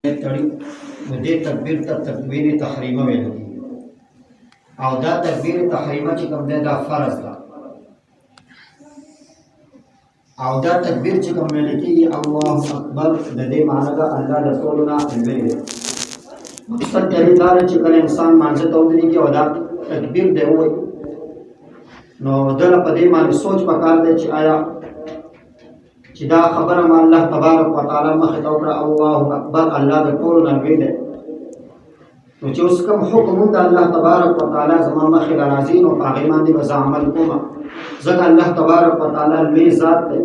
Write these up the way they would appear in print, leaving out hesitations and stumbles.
تړي نو دې تکبیر ته تکبیر تحریمه ویل کېږي او دا تکبیر تحریمه چې کوم دی دا فرض ده او دا تکبیر چې کوم ویل کېږي الله اکبر د دې معنی ده الله د ټولو نه لوی دی. مقصد دې دا چې کله انسان مانځه ته ودرېږي او دا تکبیر دی وایي نو دله په دې باندې سوچ پکار دی چې آیا چې دا خبره ما الله تبارک وتعالی مخې ته وکړه الله اکبر الله د ټولو نه لوی دی نو چې اوس کوم حکم د الله تبارک وتعالی زما مخې ته راځي نو په هغې باندې به زه عمل کوم ځکه الله تبارک وتعالی لوی ذات دی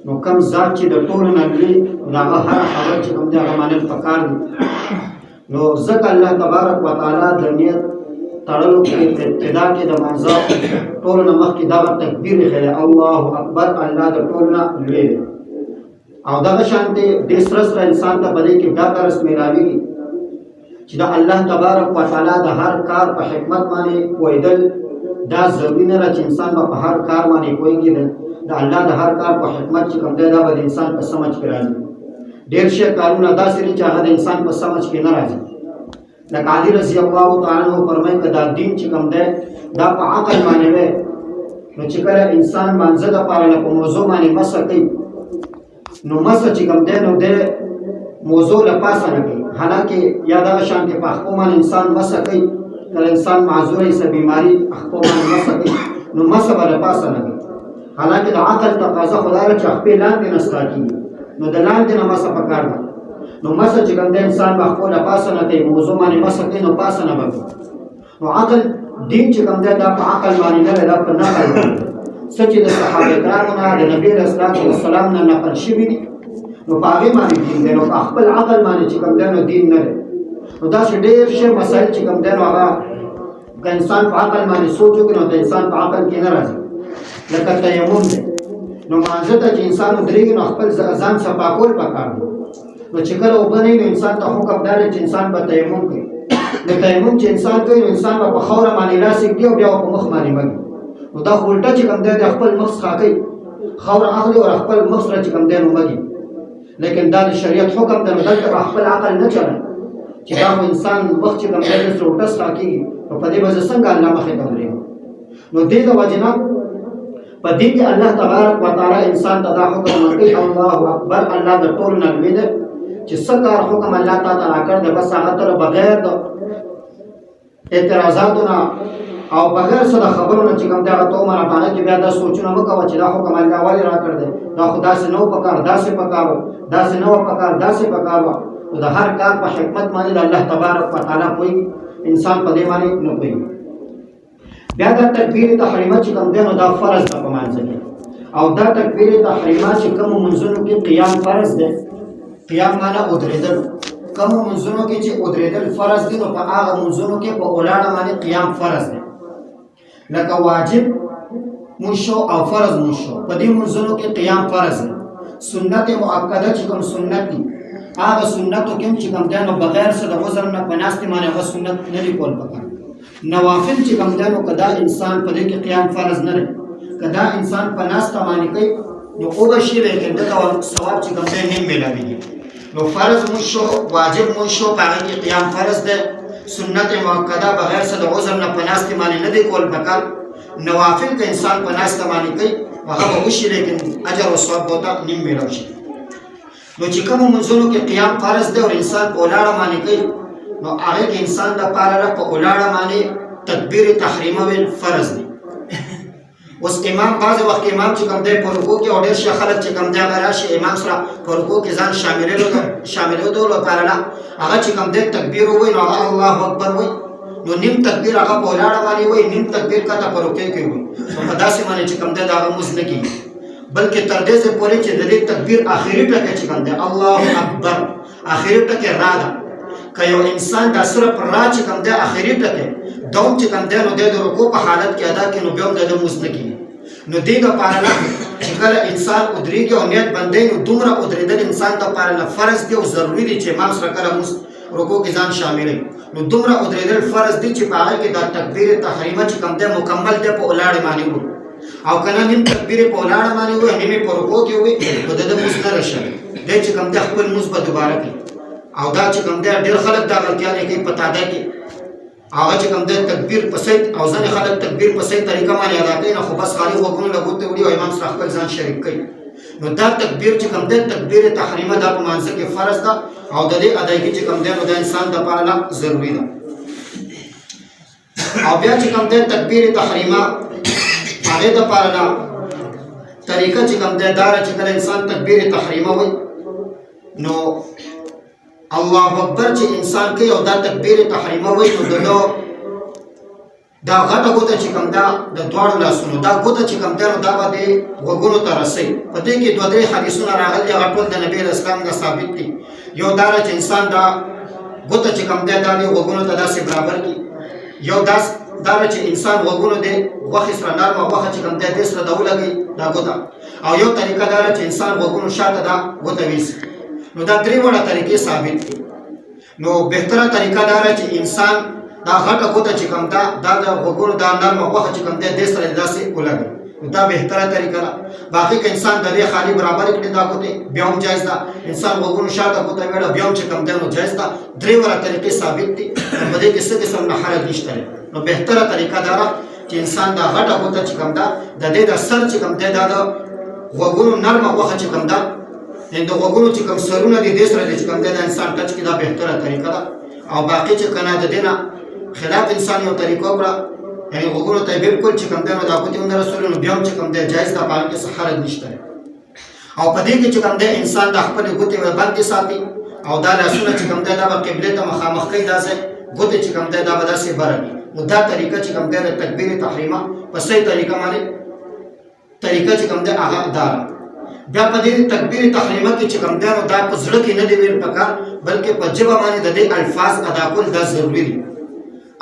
نو کوم ذات چې د ټولو نه لوی د هغه هر خبر چې کوم دی هغه منل پکار دي نو ځکه الله تبارک وتعالی د نیت تړلو کې ابتدا کې د منځه ټولو نه مخکې دا تکبیر ایښی دی الله اکبر الله د ټولو نه لوی دی او دغه شانتې ډېر سره سره انسان ته په دې کې دا درس میلاویږي چې د الله تبارک وتعالی د هر کار په حکمت باندې پوهېدل دا ضروري نه ده چې انسان به په هر کار باندې پوهېږي د الله د هر کار په حکمت چې کوم دی دا به د انسان په سمجھ کې راځي ډېر شي کارونه داسې دي چې هغه د انسان په سمجھ کې نه راځي لکه علي رضی الله تعالی عنہ فرمایي که دا دین چې کوم دی دا په عقل باندې وی نو چې کله انسان مانځه دپاره په موضوع باندې مسح کوي نو مسح چې کوم دی نو د موضوع له پاسه نه کوي حالانکه یا دغه شانتې په اخپو باندې انسان مسح کوي کله انسان معذوره یې څه بیماري اخپو باندې مسح کوي نو مسح به له پاسه نه کوي حالانکه د عقل تقاضا خو دا ده چې خپې لاندې نه ستا کېږي نو د لاندې نه مسح پکار ده نو مسح چې کوم دی انسان به خپله پاسه نه کوي موضوع باندې مسح کوي نو پاسه نه به کوي نو عقل دین چې کوم دی دا په عقل باندې نه دی دا په نقل باندې څه چې د صحابه کرامو نه د نبي علیه الصلاة والسلام نه نقل شوي دي نو په هغې باندې دین دی نو په خپل عقل باندې چې کوم دی نو دین نه دی نو داسې ډېر ښه مسایل چې کوم دی نو هغه که انسان په عقل باندې سوچ وکړي نو د انسان په عقل کې نه راځي لکه تیمم دی نو مانځه ته چې انسان ودرېږي نو خپل ځان صفا کول پکار دی نو چې کله اوبه نه وي نو انسان ته حکم دا دی چې انسان به تیمم کوي نو تیمم چې انسان کوي نو انسان به په خاوره باندې لاس ږدي او بیا په مخ باندې مږي نو دا خو الټه چې کوم دی د خپل مخ څخه کوي خاوره اخلي او خپل مخ سره چې کوم دی نو مږي لیکن دا د شریعت حکم دی نو دلته به خپل عقل نه چلوي چې دا خو انسان مخ چې کوم دی داسې الټه څخه کېږي نو په دې به زه څنګه الله مخې ته ودرېږم نو دې د وجې نه په دې کې الله تبارک وتعالی انسان ته دا حکم ورکوي الله اکبر الله د ټولو نه لوی دی چې څه کار حکم الله تعالی راکړ دی بس هغه ته بغیر د اعتراضاتو نه او بغیر څه د خبرو نه چې کوم دی هغه ته ومنه په هغه کې بیا دا سوچونه مه کوه چې دا حکم الله ولې راکړ دی دا خو داسې نه و پکار داسې پکار و داسې نه وه پکار داسې پکار وه نو د هر کار په حکمت باندې د الله تبارک وتعالی پوهېږي انسان په دې باندې نه پوهېږي بیا دا تکبیر تحریمه چې کوم دی نو دا فرض ده په مانځه کې او دا تکبیر تحریمه چې کومو منځونو کې قیام فرض دی قیام معنا ودرېدل کومو منځونو کې چې ودرېدل فرض دي نو په هغه منځونو کې په ولاړه باندې قیام فرض دی لکه واجب مونځ شو او فرض مونځ شو په دې منځونو کې قیام فرض دی سنت مؤکده چې کوم سنت دي هغه سنتو کې چې کوم دی نو بغیر څه د عذر نه په ناستې باندې هغه سنت نه دي کول پکار نوافل چې کوم دی نو که دا انسان په دې کې قیام فرض نه دی که دا انسان په ناسته باندې کوي نو اوبه شي لیکن دته ثواب چې کوم دی نیم میلاویږي نو فرض مونځ شو واجب مونځ شو په هغه کې قیام فرض دی سنت مؤکده بغیر څه د عذر نه په ناستې باندې نه دی کول پکار نوافل که انسان په ناسته باندې کوي هغه به وشي لیکن اجر او ثواب به ورته نیم میلاو شي نو چې کومو منځونو کې قیام فرض دی او انسان په ولاړه باندې کوي نو هغې کې انسان دپاره په ولاړه باندې تکبیر تحریمه ویل فرض دی اوس امام بعضې وخت امام چې کوم دی په رکوع کې او ډېر ښه خلک چې کوم دی هغه راشي امام سره په رکوع کې ځان شاملېدو لپاره نه هغه چې کوم دی تکبیر ووایي نو هغه الله اکبر وایي نو نیم تکبیر هغه په ولاړه باندې وایي نیم تکبیر کته په رکوع کې وایي نو په داسې باندې چې کوم دی د هغه مونځ نه کېږي بلکې تر دې ځای پورې چې د دې تکبیر آخري ټکی چې کوم دی الله اکبر آخري ټکی را ده که یو انسان دا صرف را چې کوم دی آخري ټکی دوم چې کوم دی نو دی د رکوع په حالت کې ادا کړي نو بیا هم د ده مونځ نه کېږي نو دې دپاره نه چې کله انسان ودرېږي او نیت بندوي نو دومره ودرېدل انسان دپاره نه فرض دی او ضروري دی چې امام سره کله مونځ رکوع کې ځان شاملوي نو دومره ودرېدل فرض دی چې په هغه کې دا تکبیر تحریمه چې کوم دی مکمل دی په ولاړې باندې وي او که نه نیم تکبیر په ولاړه باندې وي نیم یې په رکوع کې وي نو د ده مونځ نه راشي دی چې کوم دی خپل مونځ به دوباره کوي او دا چې کوم دی ډېر خلک دا غلطیانې کوي په تاده کې هغه چې کوم دی تکبیر په صحیح او ځینې خلک تکبیر په صحیح طریقه باندې ادا کوي نو خو بس خالي غوږونه له ګوتې وړي او امام سره خپل ځان شریک کوي نو دا تکبیر چې کوم دی تکبیر تحریمه دا په مانځه کې فرض ده او د دې ادایګي چې کوم دی نو د انسان دپاره ضروري ده او بیا چې کوم دی تکبیر تحریمه هغې دپاره طریقه چې کوم دی دا چې کله انسان تکبیر تحریمه وایي نو الله اکبر چې انسان کوي او دا تکبیر تحریمه وایي نو دنو دا غټه ګوته چې کوم دا د دواړو لاسونو دا ګوته چې کوم دی نو دا به د غوږونو ته رسوي په دې کې دوه درې حدیثونه راغلي هغه ټول د نبي اسلام نه ثابت دي یو دا چې انسان دا ګوته چې کوم دی دا د غوږونو ته داسې برابر کړي یو دا چې انسان غوږونو د غوښې سره نرمه غوښه چې کوم دی دې سره دا ولګوي دا ګوته او یو طریقه دا چې انسان غوږونو شاته دا ګوته ویسي نو دا درې وړه طریقې ثابت دي نو بهتره طریقه دا چې انسان دا غټه ګوته چې کوم دا د غوږونو دا نرمه غوښه چې کوم دی دې سره داسې ولګوي نو دا بهتره طریقه ده باقي که انسان د دې خالي برابر کړي دا ګوتې بیا هم جایز ده انسان غوږونو شاته ګوته ویړه بیا هم چې کوم دی نو جایز ده درې وړه طریقې ثابت دي په دې کې څه قسم نه حرج نشته نو بهتره طریقه دا ده چې انسان دا غټه ګوته چې کوم ده د دې د سر چې کوم دی دا د غوږونو نرمه غوښه چې کوم ده د غوږونو چې کوم سرونه دي دې سره چې کوم دی د انسان ټچ کړي دا بهتره طریقه ده او باقي چې که نه د دې نه خلاف انسان یو طریقه وکړه یعنې غوږونو ته یې بالکل چې کوم دی نو دا ګوتې ونه رسولې نو بیا هم چې کوم دی جایز ده په هغې کې څه حرج نشته او په دې کې چې کوم دی انسان د خپلې ګوتې بندې ساتي او دا لاسونه چې کوم دی دا به قبلې ته مخامخ کوي دا ځای ګوتې چې کوم دی دا به داسې بره وي نو دا طریقه چې کوم دی د تکبیر تحریمه په صحیح طریقه باندې طریقه چې کوم دی هغه دا بیا په دې تکبیر تحریمه کې چې کوم دی نو دا په زړه کې نه دی ویل پکار بلکې په ژبه باندې د دې الفاظ ادا کول دا ضروري دي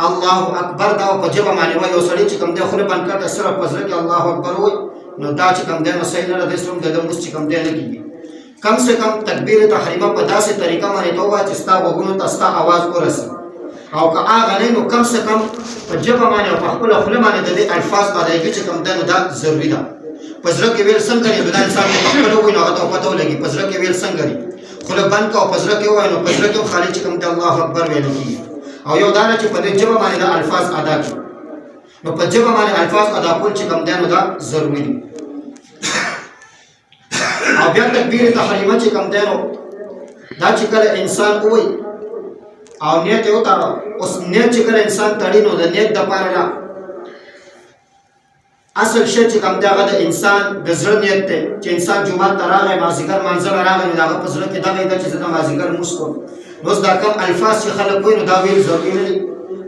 الله اکبر دا په ژبه باندې وایي یو سړی چې کوم دی خوله بند کړه صرف په زړه کې الله اکبر وایي نو دا چې کوم دی نو صحیح نه ده دې سره د لمونځ چې کوم دی نه کېږي کم سے کم تکبیر تحریمه په داسې طریقه باندې ته ووایه چې ستا غوږونو ته ستا اواز ورسي او که هغه نه نو کم سے کم په ژبه باندې او په خپله خوله باندې د دې الفاظ ادایګي چې کوم دی نو دا ضروري ده په زړه کې ویل څنګه دی دا انسان په خپله ووایي نو هغه ته پته ولګي په زړه کې ویل څنګه دی خوله بند کړه او په زړه کې ووایه نو په زړه کې خالي چې کوم دی الله اکبر ویل کېږي او یو دا چې په دې ژبه باندې دا الفاظ ادا کړي نو په ژبه باندې الفاظ ادا کول چې کوم دی نو دا ضروري دي او بیا تکبیر تحریمه چې کوم دی نو دا چې کله انسان ووایي او نیت یې وتاړه اوس نیت چې کله انسان تړي نو د نیت دپاره اصل شی چې کوم دی هغه د انسان د زړه نیت دی چې انسان جومات ته راغی مازدیګر مانځه له راغی نو د هغه په زړه کې دغه ده چې زه د مازدیګر لمونځ کوم نو اوس دا کوم الفاظ چې خلک وایي نو دا ویل ضروري نه دي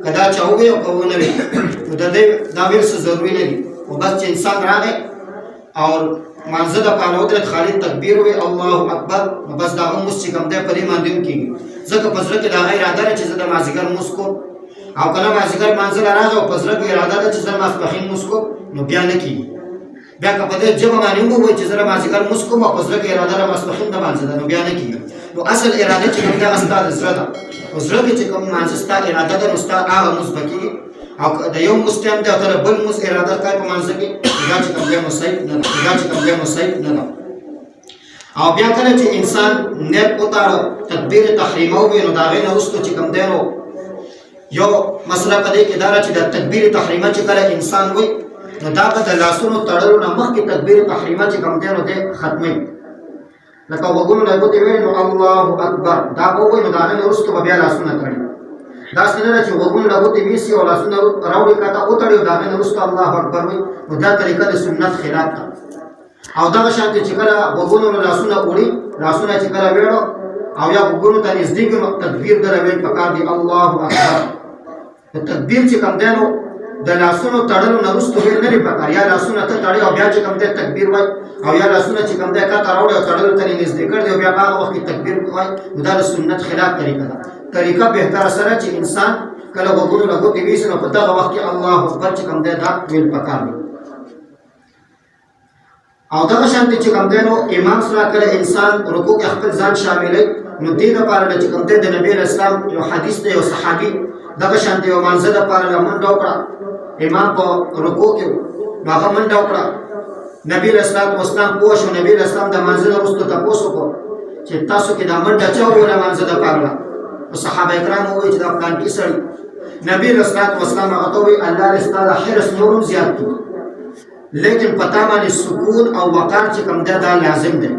که دا چا ووایي او که ونه وایي نو د دې دا ویل څه ضروري نه دي خو بس چې انسان راغی او مانځه دپاره ودرېد خالي تکبیر ووایي الله اکبر نو بس د هغه لمونځ چې کوم دی په دې باندې هم کېږي ځکه په زړه کې د هغه اراده ده چې زه د مازدیګر لمونځ کوم او که نه مازدیګر مانځه له راغی او په زړه کې اراده ده چې زه ماسپښین لمونځ کوم نو بیا نه کېږي بیا که په دې ژبه باندې هم ووایي چې زه د مازدیګر لمونځ کوم او په زړه کې اراده ده ماسپښین د مانځه ده نو بیا نه کېږي نو اصل اراده چې کوم دی هغه ستا د زړه ده نو زړه کې چې کوم مانځه ستا اراده ده نو ستا هغه لمونځ به کېږي او د یو لمونځ ټایم دی او ته د بل لمونځ اراده کوې په مانځه کې دا چې کوم دی نو صحیح نه ده دا چې کوم دی نو صحیح نه ده او بیا کله چې انسان نیت وتاړه تکبیر تحریمه ووایي نو د هغې نه وروسته چې کوم دی نو یو مسله په دې کې دا ده چې د تکبیر تحریمه چې کله انسان وایي نو دا به د لاسونو تړلو نه مخکې تکبیر تحریمه چې کوم دی نو دی ختموي لکه غوږونو له ګوتې ویل نو الله اکبر دا به ووایي نو د هغې نه وروسته به بیا لاسونه تړي داسې نه ده چې غوږونو له ګوتې ویسي او لاسونه راوړي کاته وتړي او د هغې نه وروسته الله اکبر وایي نو دا طریقه د سنت خلاف ده او دغه شانتې چې کله غوږونو له لاسونه وړي لاسونه چې کله ویړو او یا غوږونو ته نږدې کړي نو تکبیر دله ویل پکار دی الله اکبر د تکبیر چې کوم دی نو د لاسونو تړلو نه وروسته ویل نه دي پکار یا لاسونه ته تړي او بیا چې کوم دی تکبیر وایي او یا لاسونه چې کوم دی کاته راوړي او تړلو ته یې نږدې کړ دی او بیا په هغه وخت کې تکبیر وایي نو دا د سنت خلاف طریقه ده طریقه بهتره سره چې انسان کله غوږونو له ګوتې ویسي نو په دغه وخت کې الله اکبر چې کوم دی دا ویل پکار دی او دغه شانتې چې کوم دی نو امام سره کله انسان رکوع کې خپل ځان شاملوي نو دې دپاره چې کوم دی د نبي اسلام یو حدیث دی یو صحابي دغه شانتې یو مانځه دپاره منډه وکړه امام په رکوع کې نو هغه منډه وکړه نبي اسلام پوه شو نبي اسلام د مانځه نه وروسته تپوس وکړو چې تاسو کې دا منډه چا وویله مانځه د پاره نو صحابه کرام ووایي چې دا پلان کې سړی نبی رسول الله وسلام هغه ته وایي الله دې ستا د حرص نور زیات کړي لیکن پتا باندې سکون او وقار چې کوم دا لازم دی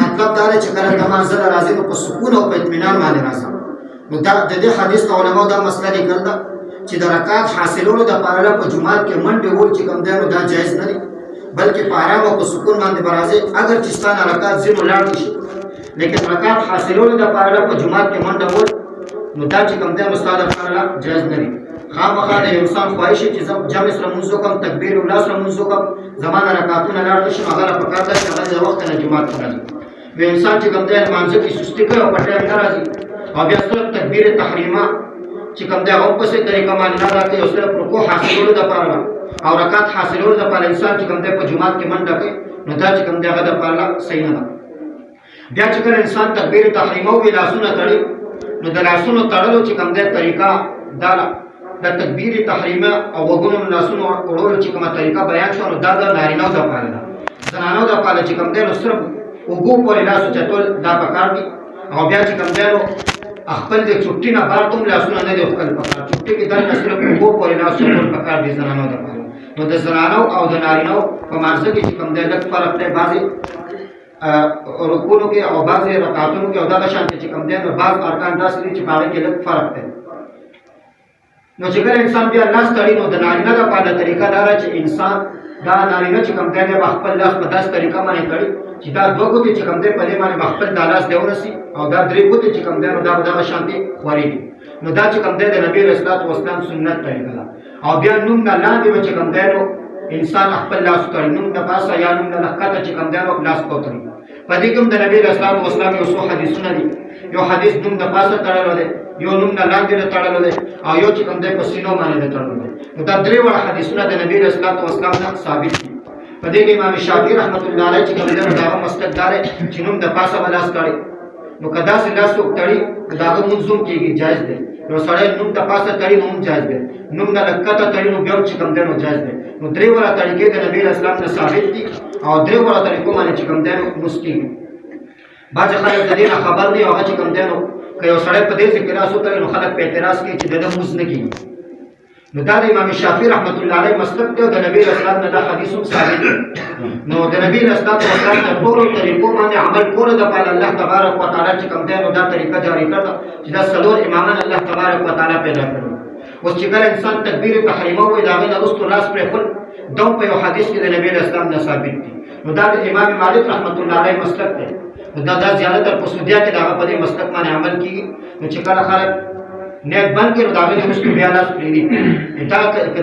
مطلب دا چې کله د مانځه راځي نو په سکون او په اطمینان باندې راځي نو دا د دې حدیث علماء دا مسله لیکل ده چې د رکعت حاصلولو د پاره په جمعات کې منډه ول چې کوم دا جایز نه دی بلکې په آرام او په سکون باندې برازي اگر چې ستانه رکعت زینو لاړ شي لیکن رکعت حاصلولو د پاره په جمعات کې منډه ول نو دا چې کوم مستعد لپاره جایز نه دی خامخا د انسان خواهش چې جمع سره منځو کوم تکبیر او لاس سره منځو کوم زمانه رکعتونه لاړ شي هغه په کار ده چې هغه د وخت نه جمعات راځي و انسان چې کوم مانځي کې سستی کوي او په ټیم راځي او بیا سره تکبیر تحریمه چې کوم دا هم په څه طریقه باندې نه راځي او سره رکوع حاصلولو د پاره او رکعت حاصلولو د پاره انسان چې کوم په جمعات کې منډه کوي نو دا چې کوم هغه د پاره صحیح نه ده بیا چې کله انسان تکبیر تحریمه او لاسونه تړي نو د لاسونو تړلو چې کوم طریقه دا د تکبیر تحریمه او وګونو لاسونو وړولو چې کومه طریقه بیان شو نو دا د نارینه د پاره ده زنانو د پاره چې کوم نو صرف وګو پورې لاس چتول دا پکار دي او بیا چې کوم خپل د چټي نه بار کوم لاسونه نه دی خپل پکار چټي کې دنه صرف وګو پورې لاس چتول پکار دي زنانو د پاره نو د زنانو او د نارینه په مارزه کې چې کوم د لږ فرق دی بعضي رکوعو کې او بعضي رکعاتونو کې او دا شانتي چې کوم دی نو بعض ارکان داسې دي چې باندې کې لږ فرق دی نو چې کله انسان بیا لاس تړي نو د نارینه لپاره طریقه دا چې انسان دا نارینه چې کوم دی به خپل لاس په داس طریقه باندې تړي چې دا دوه ګوتې چې کوم دی په دې باندې خپل د لاس دی ورسي او دا درې ګوتې چې کوم دی نو دا د شانتي خوري نو دا چې کوم دی د نبی رسول الله والسلام سنت طریقه ده او بیا نوم نه لاندې چې کوم دی نو انسان خپل لاس تړي نوم د پاسه یا نوم د لکته چې کوم دی نو لاس کوتري په دې کوم د نبی رسول الله والسلام یو څو حدیثونه دي یو حدیث نوم د پاسه تړلو دی یو نوم نه لاندې تړلو دی او یو چې کوم دی په سینو باندې تړلو دی نو دا درې وړ حدیثونه د نبی رسول الله والسلام نه ثابت دي په دې کې امام شافعي رحمت الله علیه چې کوم دی دا مسلک دار چې نوم د پاسه ولاس تړي نو کدا سي لاس تړي داغه منظوم کېږي جایز دی نو سړی نوم د پاسه تړي نوم جایز دی نوم د لکته تړي نو بیا چې کوم دی نو جایز دی نو درې وړ طریقې د نبی رسول الله نه ثابت دي او درې وړ طریقو باندې چې کوم دی نو مسکی باج خلک د دې خبر دی او چې کوم دی نو که یو سړی په دې ذکر راسو ته نو خلک په اعتراض کوي چې د موږ نه کیږي نو دا د امام شافعي رحمت الله علیه مسلک دی د نبی رسول الله نه حدیث ثابت دی نو د نبی رسول الله په ټول طریقو باندې عمل کول د الله تبارک وتعالى چې کوم دی نو دا طریقه جاری کړه چې دا څلور امامان الله تبارک وتعالى پیدا کړل اوس چې کله انسان تکبیر تحریمه وي دا غو رسول الله پر خپل دوم په حدیث کې د نبی رسول الله نه ثابت دی نو دا د امام مالک رحمت الله علیه مسلک دی دا زیادت تر پسودیا کې دا په دې مسلک باندې عمل کیږي نو چې کله خلک نیت بند کړي دا غوښتل چې بیا لاس پریدي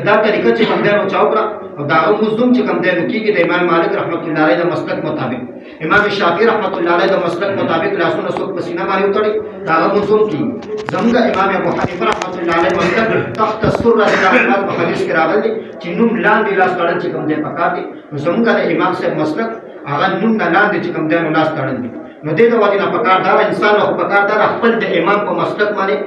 دا طریقه چې کوم دی نو چاوکړه او دا مزوم چې کوم دی نو کیږي د امام مالک رحمت الله علیه د مسلک مطابق امام شافعي رحمت الله علیه د مسلک مطابق لاسونه څوک پسینه باندې وتړي دا مزوم کیږي زموږ امام ابو حنیفه رحمت الله علیه مسلک تحت السره د احمد په حدیث کې راغلي چې نوم لاندې لاس تړل چې کوم دی پکار دي زموږ د امام صاحب مسلک هغه نوم نه لاندې چې کوم دی نو لاس تړل دي نو دې د وجه نه پکار دار انسان او پکار دار خپل د امام په مسلک باندې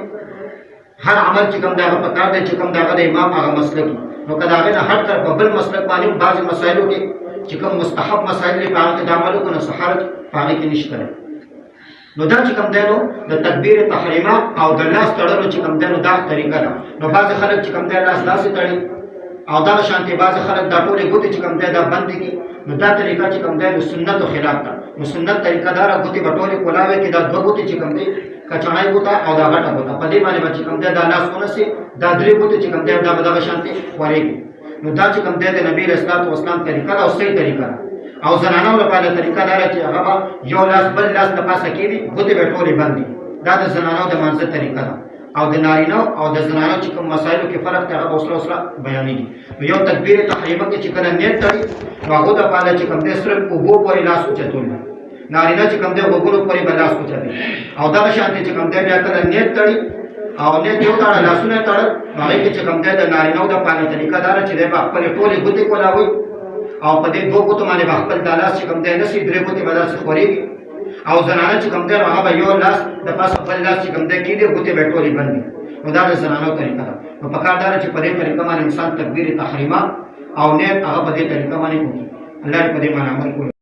هر عمل چې کوم دا پکار دی چې کوم دا د امام هغه مسلک نو کدا هغه نه هر تر بل مسلک باندې بعض مسایلو کې چې کوم مستحب مسائل لري په هغه د عملو کنه سحرج هغه کې نشته نو دا چې کوم دی نو د تکبیر تحریمه او د لاس تړلو چې کوم دی نو دا طریقه ده نو بعض خلک چې کوم دی لاس داسې تړي او دا شانتي بعض خلک دا ټولې ګوتې چې کوم دی دا بند دي نو دا طریقه چې کوم دی نو سنت او خلاف ده نو سنت طریقه دار ګوتې بټولې کولاوي کې دا دوه ګوتې چې کوم دی کچړای ګوتا او دا غټه ګوتا په دې باندې چې کوم دی دا لاس ونسي دا درې ګوتې چې کوم دی دا بدغه شانتي خوريږي نو دا چې کوم دی د نبی رسول الله والسلام طریقه او صحیح طریقه او زنانو لپاره طریقه دار چې هغه یو لاس بل لاس د پاسه کېږي ګوتې بټولې باندې دا د زنانو د منځ طریقه ده او د نارینه او د زنانو چې کوم مسایلو کې فرق دی هغه اوسره بیانېږي نو یو تکبیر تحریمه کې چې کله نیت تړي نو هغه د پاره چې کوم دی صرف وګو پورې لاس اوچتول نارینه چې کوم دی وګونو پورې بل لاس اوچتي او دا شانتي چې کوم دی بیا کله نیت تړي او نیت یو تړه لاسونه تړل هغه کې چې کوم دی د نارینه د پاره طریقه دار چې دی په خپل ټولې ګوتې کولاوي او په دې دوه ګوتو باندې خپل د لاس چې کوم دی نسی درې ګوتې بدل څخه خوريږي او زنانه چې کوم دی هغه به یو لاس د پاسه بل لاس چې کوم دی کېږي ګوتې به ټولې بندي نو دا د زنانو طریقه ده نو په کار دار چې په دې طریقه باندې انسان تکبیر تحریمه او نیت هغه په دې طریقه باندې کوي الله دې په دې باندې عمل وکړي